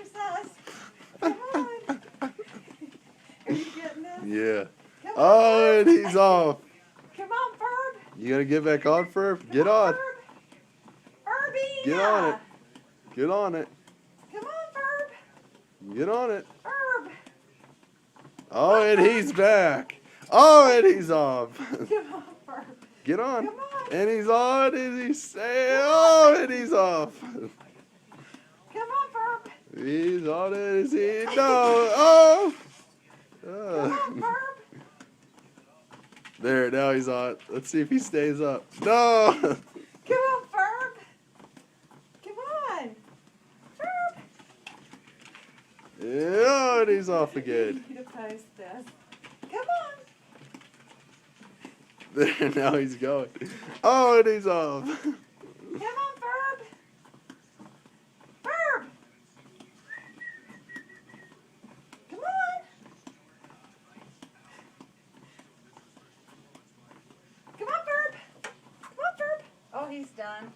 exercise. Come on. Are you getting this? Yeah. Come on, Oh, and Ferb. he's off. Come on, Ferb. You gonna get back on, Ferb? Get Come on. Ferb. Ferbie. Get on it. Get on it. Come on, Ferb. Get on it. Ferb. Oh, and he's back. Oh, and he's off. Come on, Ferb. Get on. Come on. And he's on, and he's saying, oh, and he's off. Come on, Ferb. He's on it. Is he? No. Oh. Come on, Ferb. There, now he's on. Let's see if he stays up. No. Come on, Ferb. Come on. Ferb. Yeah, and he's off again. You need to post this. Come on. There, now he's going. Oh, and he's off. Come on, Ferb. Ferb. Come on. Come on, Ferb. Come on, Ferb. Oh, he's done.